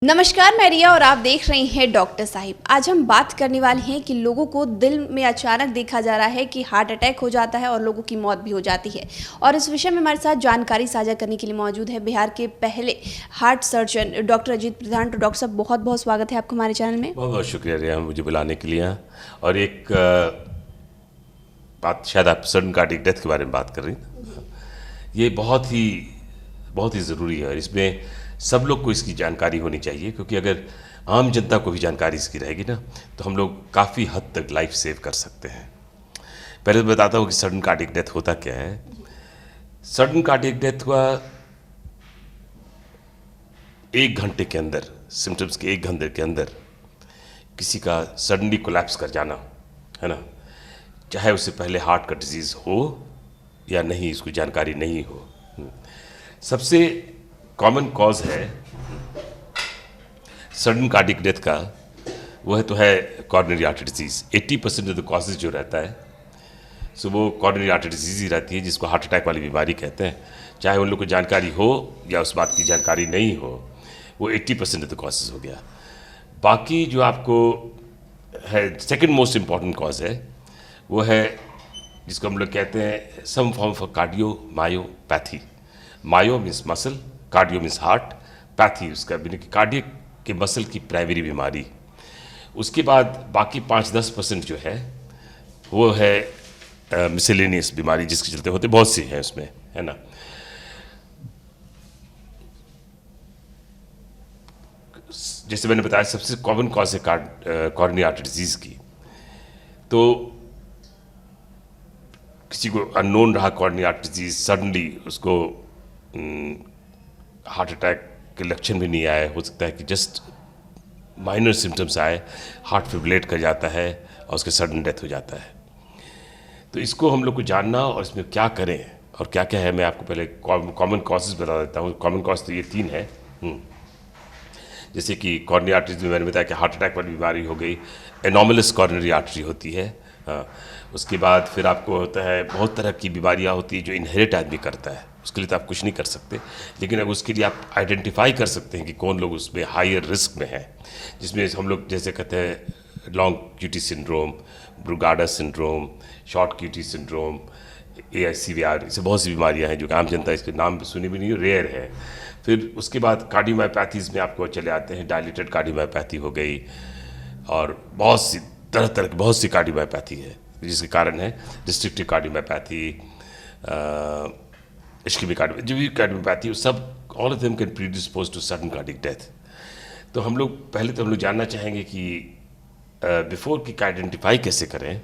नमस्कार, मैं रिया और आप देख रही हैं डॉक्टर साहिब। आज हम बात करने वाले हैं कि लोगों को दिल में अचानक देखा जा रहा है कि हार्ट अटैक हो जाता है और लोगों की मौत भी हो जाती है। और इस विषय में हमारे साथ जानकारी साझा करने के लिए मौजूद है बिहार के पहले हार्ट सर्जन डॉक्टर अजीत प्रधान। तो डॉक्टर साहब, बहुत बहुत स्वागत है आपको हमारे चैनल में। बहुत बहुत शुक्रिया रिया मुझे बुलाने के लिए। और एक बात, शायद आप सडन कार्डियक डेथ के बारे में बात कर रही हैं। ये बहुत ही ज़रूरी है और इसमें सब लोग को इसकी जानकारी होनी चाहिए, क्योंकि अगर आम जनता को भी जानकारी इसकी रहेगी ना, तो हम लोग काफ़ी हद तक लाइफ सेव कर सकते हैं। पहले तो बताता हूँ कि सडन कार्डियक डेथ होता क्या है। सडन कार्डियक डेथ हुआ 1 घंटे के अंदर, सिम्टम्स के 1 घंटे के अंदर किसी का सडनली कोलैप्स कर जाना, है ना। चाहे उससे पहले हार्ट का डिजीज़ हो या नहीं, इसको जानकारी नहीं हो। सबसे कॉमन कॉज है सडन कार्डियक डेथ का, वह तो है coronary artery disease. 80% of the causes जो रहता है सो वो कॉरोनरी आर्टरी डिजीज़ ही रहती है, जिसको हार्ट अटैक वाली बीमारी कहते हैं। चाहे उन लोग को जानकारी हो या उस बात की जानकारी नहीं हो, वो 80% ऑफ द कॉजेज हो गया। बाकी जो आपको है सेकंड मोस्ट इम्पॉर्टेंट कॉज है, वो है जिसको हम लोग कहते हैं some form of cardiomyopathy. Myo means muscle, cardio means heart, pathy उसका मीन कि कार्डियक के मसल की प्राइमरी बीमारी। उसके बाद बाकी 5-10% जो है वो है मिसेलेनियस बीमारी, जिसके चलते होते बहुत सी हैं उसमें, है ना। जैसे मैंने बताया सबसे कॉमन कॉज है कॉरोनरी आर्टरी डिजीज़ की। तो किसी को अननोन रहा कॉरोनरी आर्टरी डिजीज़, सडनली उसको हार्ट अटैक के लक्षण भी नहीं आए, हो सकता है कि जस्ट माइनर सिम्टम्स आए, हार्ट फिब्रिलेट कर जाता है और उसके सडन डेथ हो जाता है। तो इसको हम लोग को जानना और इसमें क्या करें और क्या क्या है, मैं आपको पहले कॉमन कॉजेज बता देता हूँ। कॉमन कॉज तो ये 3 है। जैसे कि कॉरोनरी आर्टरीज में मैंने बताया कि हार्ट अटैक वाली बीमारी हो गई, एनॉमलस कॉरोनरी आर्टरी होती है। हाँ, उसके बाद फिर आपको होता है बहुत तरह की बीमारियाँ होती है जो इनहेरिट आदमी करता है, उसके लिए तो आप कुछ नहीं कर सकते, लेकिन अब उसके लिए आप आइडेंटिफाई कर सकते हैं कि कौन लोग उसमें हायर रिस्क में हैं, जिसमें हम लोग जैसे कहते हैं long QT syndrome, Brugada syndrome, short QT syndrome, AICVR, इससे बहुत सी बीमारियाँ हैं जो आम जनता इसके नाम सुनी भी नहीं, रेयर है। फिर उसके बाद कार्डियोमायोपैथीज़ में आपको चले आते हैं, डायलिटेड कार्डियोमायोपैथी हो गई और बहुत सी तरह तरह की बहुत सी कार्डियोमायोपैथी है, जिसके कारण है रिस्ट्रिक्टिव कार्डियोमायोपैथी, इश्केमिक कार्डियो, जो भी कार्डियोमायोपैथी, सब all of them can predispose to sudden cardiac death. तो हम लोग पहले तो हम लोग जानना चाहेंगे कि बिफोर की आइडेंटिफाई कैसे करें,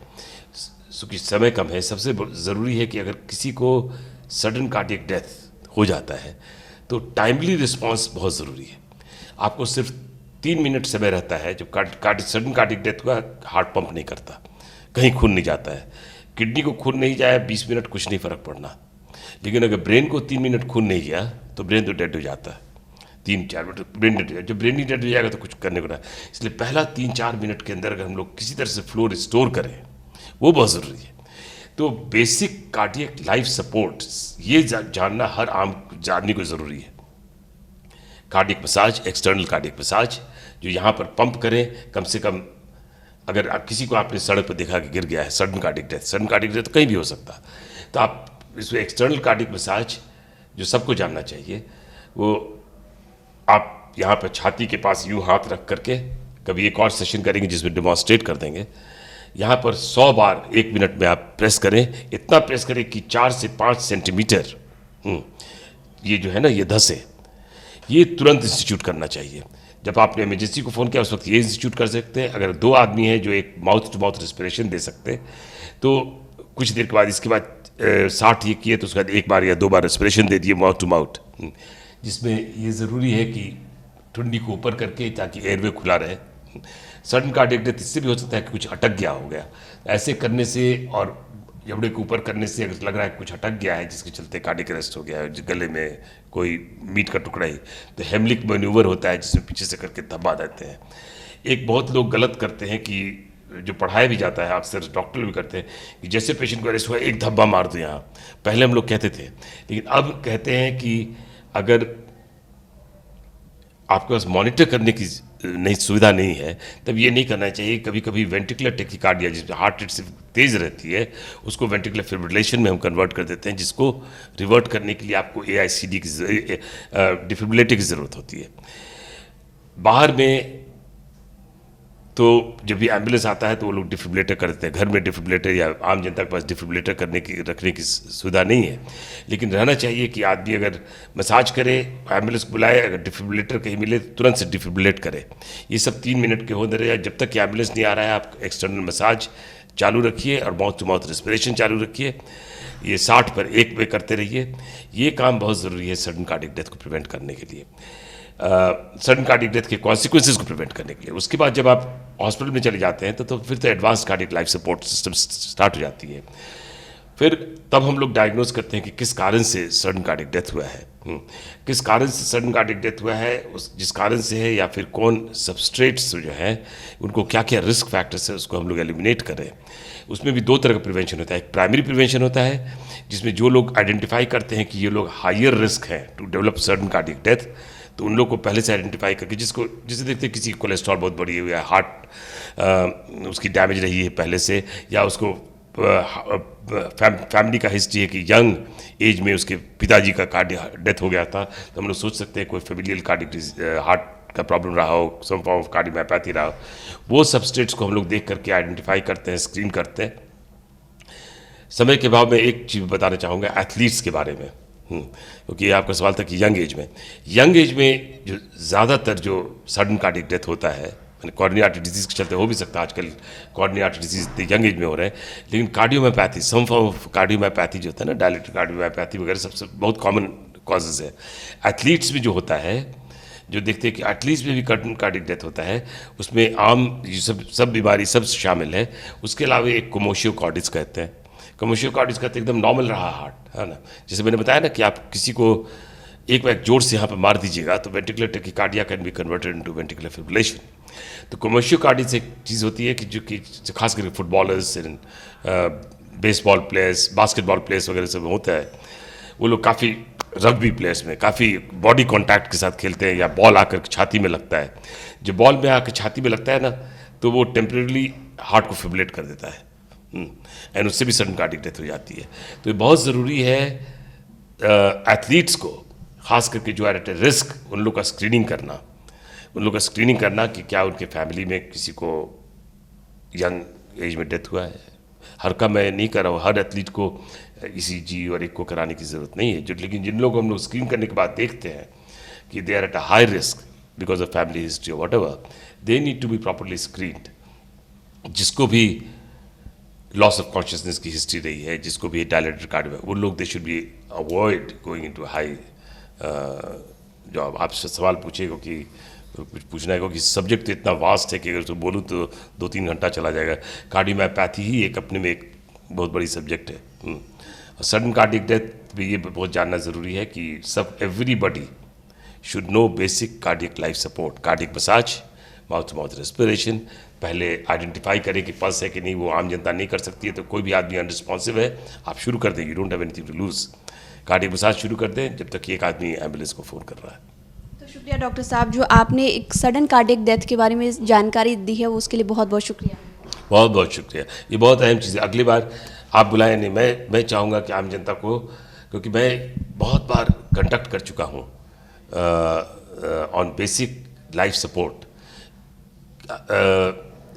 क्योंकि समय कम है। सबसे ज़रूरी है कि अगर किसी को सडन कार्डियक डेथ हो जाता है तो टाइमली रिस्पांस बहुत ज़रूरी है। आपको सिर्फ 3 मिनट समय रहता है। जब सडन कार्डियक डेथ हुआ, हार्ट पंप नहीं करता, कहीं खून नहीं जाता है, किडनी को खून नहीं जाए 20 मिनट कुछ नहीं फ़र्क पड़ना, लेकिन अगर ब्रेन को 3 मिनट खून नहीं गया तो ब्रेन तो डेड हो जाता है। 3-4 मिनट ब्रेन डेड हो जाए, जब ब्रेन ही डेड हो जाएगा तो कुछ करने को ना। इसलिए पहला 3-4 मिनट के अंदर अगर हम लोग किसी तरह से फ्लो रिस्टोर करें, वो बहुत ज़रूरी है। तो बेसिक कार्डियक लाइफ सपोर्ट ये जानना हर आम आदमी को ज़रूरी है। Cardiac massage, external cardiac massage, जो यहाँ पर पंप करें कम से कम। अगर आप किसी को आपने सड़क पर देखा कि गिर गया है, सडन कार्डियक डेथ तो कहीं भी हो सकता, तो आप इसमें एक्सटर्नल कार्डियक मसाज जो सबको जानना चाहिए, वो आप यहाँ पर छाती के पास यूँ हाथ रख करके, कभी एक और सेशन करेंगे जिसमें डेमॉन्स्ट्रेट कर देंगे, यहाँ पर 100 बार 1 मिनट में आप प्रेस करें। इतना प्रेस करें कि 4 से 5 सेंटीमीटर ये जो है ना, ये धंसे, ये तुरंत इंस्टीट्यूट करना चाहिए। जब आपने इमरजेंसी को फ़ोन किया उस वक्त ये इंस्टीट्यूट कर सकते हैं। अगर 2 आदमी हैं जो एक माउथ टू माउथ रेस्पिरेशन दे सकते हैं, तो कुछ देर के बाद, इसके बाद 60 ये किए तो उसके बाद 1 बार या 2 बार रेस्पिरेशन दे दिए माउथ टू माउथ, जिसमें ये ज़रूरी है कि ठंडी को ऊपर करके, ताकि एयरवे खुला रहे। सडन कार्डियक डेथ इससे भी हो सकता है कि कुछ अटक गया हो गया, ऐसे करने से और जबड़े को ऊपर करने से अगर लग रहा है कि कुछ अटक गया है जिसके चलते कार्डियक अरेस्ट हो गया है, गले में कोई मीट का टुकड़ा ही, तो हेमलिक मैन्यूवर होता है जिसमें पीछे से करके दबा देते हैं। एक बहुत लोग गलत करते हैं कि जो पढ़ाया भी जाता है, अक्सर डॉक्टर भी करते हैं कि जैसे पेशेंट को अरेस्ट हुआ एक धब्बा मार दो यहाँ। पहले हम लोग कहते थे, लेकिन अब कहते हैं कि अगर आपके पास मॉनिटर करने की नहीं सुविधा नहीं है, तब ये नहीं करना चाहिए। कभी कभी वेंटिकुलर टेकिकार्डिया, जिसमें हार्ट रेट सिर्फ तेज़ रहती है, उसको वेंटिकुलर फिब्रिलेशन में हम कन्वर्ट कर देते हैं, जिसको रिवर्ट करने के लिए आपको AICD की डिफिब्रिलेटर की ज़रूरत होती है। बाहर में तो जब भी एम्बुलेंस आता है तो वो लोग डिफिब्रिलेटर कर देते हैं। घर में डिफिब्रिलेटर या आम जनता के पास डिफिब्रिलेटर रखने की सुविधा नहीं है। लेकिन रहना चाहिए कि आदमी अगर मसाज करे, एम्बुलेंस को बुलाए, अगर डिफिब्रिलेटर कहीं मिले तो तुरंत से डिफिब्रिलेट करे। ये सब 3 मिनट के होते रहे। जब तक कि एम्बुलेंस नहीं आ रहा है, आप एक्सटर्नल मसाज चालू रखिए और माउथ टू माउथ रेस्पिरेशन चालू रखिए। ये 60 पर 1 पे करते रहिए। ये काम बहुत ज़रूरी है सडन कार्डियक डेथ को प्रिवेंट करने के लिए, सडन कार्डियक डेथ के कॉन्सिक्वेंसेस को प्रिवेंट करने के लिए। उसके बाद जब आप हॉस्पिटल में चले जाते हैं तो फिर तो advance cardiac life support system start हो जाती है। फिर तब हम लोग डायग्नोज करते हैं कि किस कारण से सडन कार्डियक डेथ हुआ है, किस कारण से सडन कार्डियक डेथ हुआ है, जिस कारण से है, या फिर कौन सबस्ट्रेट्स जो हैं उनको क्या क्या रिस्क फैक्टर्स है, उसको हम लोग एलिमिनेट करें। उसमें भी 2 तरह का प्रिवेंशन होता है। एक प्राइमरी प्रिवेंशन होता है, जिसमें जो लोग आइडेंटिफाई करते हैं कि ये लोग हायर रिस्क हैं to develop sudden cardiac death, तो उन लोग को पहले से आइडेंटिफाई करके, जिसे देखते हैं किसी की कोलेस्ट्रॉल बहुत बढ़ी हुई है, हार्ट उसकी डैमेज रही है पहले से, या उसको फैमिली का हिस्ट्री है कि यंग एज में उसके पिताजी का कार्डियक डेथ हो गया था, तो हम लोग सोच सकते हैं कोई फेमिलियल कार्डियक हार्ट का प्रॉब्लम रहा हो, सम फॉर्म ऑफ कार्डियोमायोपैथी रहा हो। वो सबस्टेट्स को हम लोग देख करके आइडेंटिफाई करते हैं, स्क्रीन करते हैं। समय के अभाव में एक चीज़ बताना चाहूँगा एथलीट्स के बारे में, क्योंकि आपका सवाल था कि यंग एज में जो ज़्यादातर जो सडन कार्डियक डेथ होता है, कॉर्निया आर्टरी डिजीज़ के चलते हो भी सकता है, आजकल coronary artery disease young age में हो रहे हैं, लेकिन cardiomyopathy, some form of cardiomyopathy जो होता है ना, डायलिटिक कार्डियोमायोपैथी वगैरह सबसे बहुत कॉमन कॉजेज़ है। एथलीट्स में जो होता है, जो देखते हैं कि एथलीट्स में भी कार्डियक डेथ होता है, उसमें आम ये सब बीमारी सब शामिल है। उसके अलावा एक कोमोशियो कॉर्डिस कहते हैं। कोमोशियो कॉर्डिस कहते हैं एकदम नॉर्मल रहा हार्ट, है ना, जैसे मैंने बताया ना कि आप किसी को एक बार जोर से यहाँ पर मार दीजिएगा तो ventricular tachycardia can be converted into ventricular fibrillation. तो कोमर्शियल कार्डियस एक चीज़ होती है कि जो कि खास करके footballers, baseball players, basketball players वगैरह सब होता है, वो लोग काफ़ी रग्बी प्लेयर्स में काफ़ी बॉडी कॉन्टैक्ट के साथ खेलते हैं, या बॉल आकर छाती में लगता है। जब बॉल में आकर छाती में लगता है ना, तो वो टेम्परेली हार्ट को फिब्रिलेट कर देता है, एंड उससे भी सडन कार्डियक डेथ हो जाती है। तो ये बहुत ज़रूरी है एथलीट्स को, खास करके जो एट रिस्क, उन लोग का स्क्रीनिंग करना कि क्या उनके फैमिली में किसी को यंग एज में डेथ हुआ है। हर का मैं नहीं कर रहा हूँ, हर एथलीट को ECG और एक को कराने की ज़रूरत नहीं है, लेकिन जिन लोगों को हम लोग स्क्रीन करने के बाद देखते हैं कि they are at a high risk because of family history और whatever, they need to be properly screened. जिसको भी लॉस ऑफ कॉन्शियसनेस की हिस्ट्री रही है, जिसको भी डायलेटेड कार्डियो, वो लोग they should be avoid going into high. जो आपसे सवाल पूछेगा कि कुछ पूछना है, क्योंकि सब्जेक्ट तो इतना वास्ट है कि अगर तो बोलूँ तो 2-3 घंटा चला जाएगा। कार्डियोमायोपैथी ही एक अपने में एक बहुत बड़ी सब्जेक्ट है। और सडन कार्डियक डेथ भी ये बहुत जानना ज़रूरी है कि everybody should know basic cardiac life support, cardiac massage, mouth to mouth respiration. पहले आइडेंटिफाई करें कि पल्स है कि नहीं, वो आम जनता नहीं कर सकती है, तो कोई भी आदमी अनरिस्पॉन्सिव है, आप शुरू कर दें, you don't have anything to lose. Cardiac massage शुरू कर दें जब तक कि एक आदमी एम्बुलेंस को फ़ोन कर रहा है। तो शुक्रिया डॉक्टर साहब, जो आपने एक सडन कार्डियक डेथ के बारे में जानकारी दी है, उसके लिए बहुत बहुत शुक्रिया। बहुत बहुत शुक्रिया, ये बहुत अहम चीज़ है। अगली बार आप बुलाएं नहीं, मैं चाहूँगा कि आम जनता को, क्योंकि मैं बहुत बार कंडक्ट कर चुका हूँ on basic life support,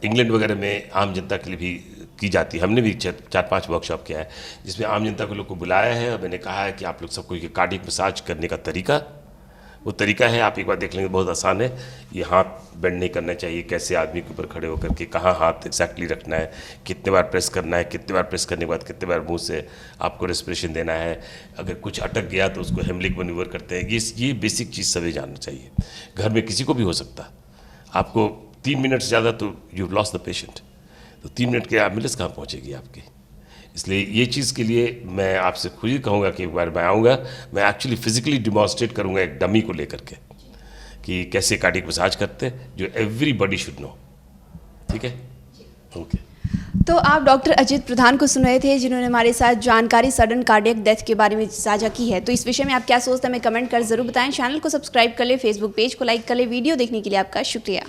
England वगैरह में आम जनता के लिए भी की जाती है। हमने भी 4-5 वर्कशॉप किया है जिसमें आम जनता को लोग को बुलाया है, और मैंने कहा है कि आप लोग सबको ये कार्डियक मसाज करने का तरीका, वो तरीका है, आप एक बार देख लेंगे, बहुत आसान है। ये हाथ बेंड नहीं करना चाहिए, कैसे आदमी के ऊपर खड़े होकर के कहाँ हाथ एक्जैक्टली रखना है, कितने बार प्रेस करना है, कितने बार प्रेस करने के बाद कितने बार मुंह से आपको रेस्पिरेशन देना है, अगर कुछ अटक गया तो उसको हेमलिक मैन्यूवर करते हैं। ये बेसिक चीज़ सभी जानना चाहिए। घर में किसी को भी हो सकता, आपको 3 मिनट से ज़्यादा तो यू लॉस्ट द पेशेंट, तो 3 मिनट के एम्बुलेंस कहाँ पहुँचेगी आपकी। इसलिए ये चीज़ के लिए मैं आपसे खुद ही कहूँगा कि एक बार मैं आऊँगा, मैं एक्चुअली फिजिकली डिमॉन्स्ट्रेट करूँगा एक डमी को लेकर के कि कैसे कार्डियक मसाज करते हैं, जो एवरीबॉडी शुड नो। ठीक है, ओके। तो आप डॉक्टर अजित प्रधान को सुन रहे थे, जिन्होंने हमारे साथ जानकारी सडन कार्डियक डेथ के बारे में साझा की है। तो इस विषय में आप क्या सोचते हैं, हमें कमेंट कर जरूर बताएं। चैनल को सब्सक्राइब कर ले, फेसबुक पेज को लाइक कर ले। वीडियो देखने के लिए आपका शुक्रिया।